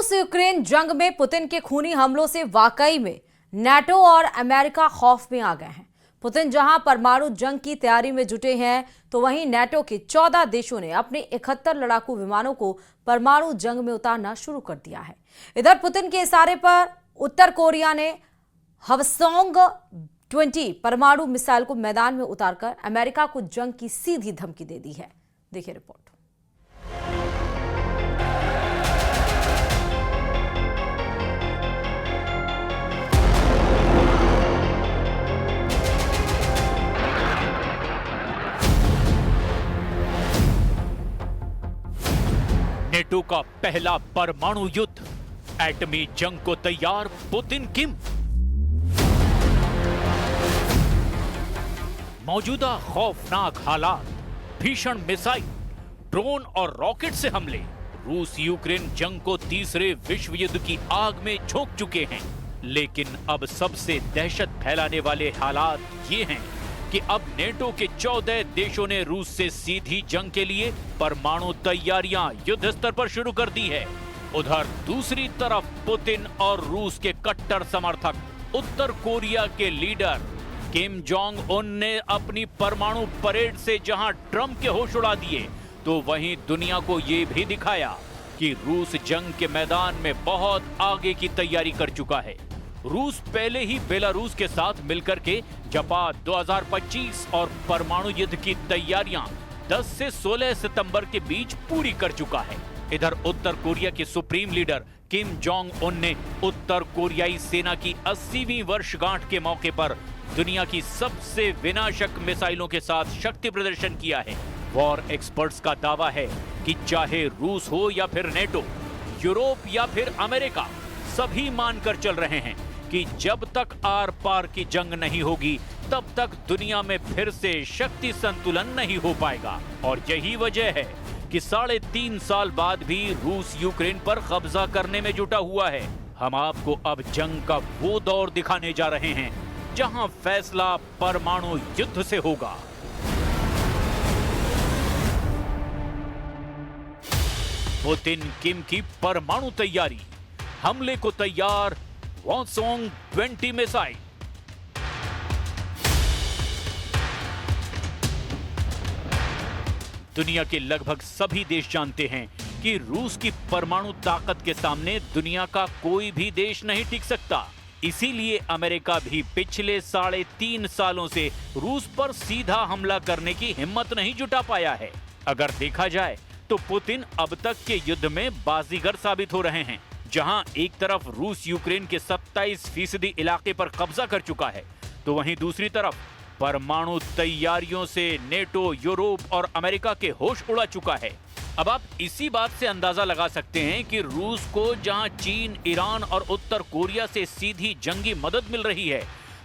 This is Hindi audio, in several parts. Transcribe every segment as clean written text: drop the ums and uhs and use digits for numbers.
रूस यूक्रेन जंग में पुतिन के खूनी हमलों से वाकई में नाटो और अमेरिका खौफ में आ गए हैं। पुतिन जहां परमाणु जंग की तैयारी में जुटे हैं, तो वहीं नाटो के 14 देशों ने अपने 71 लड़ाकू विमानों को परमाणु जंग में उतारना शुरू कर दिया है। इधर पुतिन के इशारे पर उत्तर कोरिया ने हवसोंग-20 परमाणु मिसाइल को मैदान में उतारकर अमेरिका को जंग की सीधी धमकी दे दी है। देखिए रिपोर्ट। नेटो का पहला परमाणु युद्ध, एटमी जंग को तैयार पुतिन किम। मौजूदा खौफनाक हालात, भीषण मिसाइल, ड्रोन और रॉकेट से हमले रूस यूक्रेन जंग को तीसरे विश्व युद्ध की आग में झोंक चुके हैं। लेकिन अब सबसे दहशत फैलाने वाले हालात ये हैं कि अब नेटो के 14 देशों ने रूस से सीधी जंग के लिए परमाणु तैयारियां युद्ध स्तर पर शुरू कर दी है। उधर दूसरी तरफ पुतिन और रूस के कट्टर समर्थक उत्तर कोरिया के लीडर किम जोंग उन ने अपनी परमाणु परेड से जहां ट्रंप के होश उड़ा दिए, तो वहीं दुनिया को यह भी दिखाया कि रूस जंग के मैदान में बहुत आगे की तैयारी कर चुका है। रूस पहले ही बेलारूस के साथ मिलकर के जापान 2025 और परमाणु युद्ध की तैयारियां 10 से 16 सितंबर के बीच पूरी कर चुका है। इधर उत्तर कोरिया के supreme leader Kim Jong Un ने उत्तर कोरियाई सेना की 80वीं वर्षगांठ के मौके पर दुनिया की सबसे विनाशक मिसाइलों के साथ शक्ति प्रदर्शन किया है। वॉर एक्सपर्ट्स का दावा है कि चाहे रूस हो या फिर नेटो, यूरोप या फिर अमेरिका, सभी मानकर चल रहे हैं कि जब तक आर पार की जंग नहीं होगी, तब तक दुनिया में फिर से शक्ति संतुलन नहीं हो पाएगा। और यही वजह है कि 3.5 साल बाद भी रूस यूक्रेन पर कब्जा करने में जुटा हुआ है। हम आपको अब जंग का वो दौर दिखाने जा रहे हैं जहां फैसला परमाणु युद्ध से होगा। पुतिन किम की परमाणु तैयारी, हमले को तैयार हवसोंग-20 मिसाइल। दुनिया के लगभग सभी देश जानते हैं कि रूस की परमाणु ताकत के सामने दुनिया का कोई भी देश नहीं टिक सकता। इसीलिए अमेरिका भी पिछले 3.5 सालों से रूस पर सीधा हमला करने की हिम्मत नहीं जुटा पाया है। अगर देखा जाए तो पुतिन अब तक के युद्ध में बाजीगर साबित हो रहे हैं। जहां एक तरफ रूस यूक्रेन के 27% इलाके पर कब्जा कर चुका है, तो वहीं दूसरी तरफ परमाणु तैयारियों से नेटो, यूरोप और अमेरिका के होश उड़ा चुका है। अब आप इसी बात से अंदाजा लगा सकते हैं कि रूस को जहां चीन, ईरान और उत्तर कोरिया से सीधी जंगी मदद मिल रही है,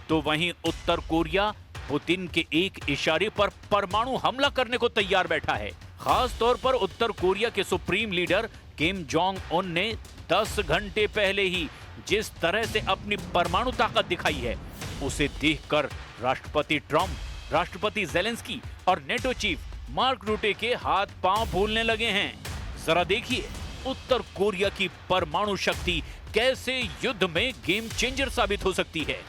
तो वहीं उत्तर कोरिया पुतिन के एक इशारे पर परमाणु हमला करने को तैयार बैठा है। खास तौर पर उत्तर कोरिया के supreme leader Kim Jong Un ने 10 घंटे पहले ही जिस तरह से अपनी परमाणु ताकत दिखाई है, उसे देखकर राष्ट्रपति ट्रंप, राष्ट्रपति ज़ेलेंस्की और नेटो चीफ मार्क रूटे के हाथ पांव फूलने लगे हैं। जरा देखिए उत्तर कोरिया की परमाणु शक्ति कैसे युद्ध में गेम चेंजर साबित हो सकती है।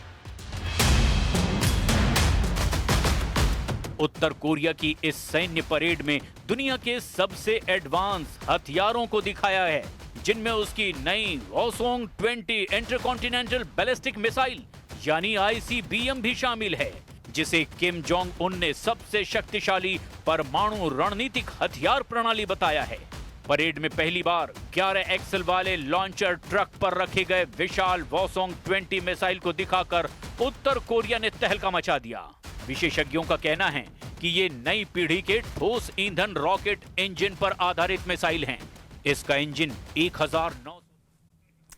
उत्तर कोरिया की इस सैन्य परेड में दुनिया के सबसे एडवांस हथियारों को दिखाया है, जिनमें उसकी नई हवसोंग-20 इंटरकॉन्टिनेंटल बैलिस्टिक मिसाइल यानी ICBM भी शामिल है, जिसे किम जोंग उन ने सबसे शक्तिशाली परमाणु रणनीतिक हथियार प्रणाली बताया है। परेड में पहली बार 11 एक्सल वाले लॉन्चर ट्रक पर रखे गए विशाल हवसोंग-20 मिसाइल को दिखाकर उत्तर कोरिया ने तहलका मचा दिया। विशेषज्ञों का कहना है कि ये नई पीढ़ी के ठोस ईंधन रॉकेट इंजन पर आधारित मिसाइल हैं। इसका इंजन 1900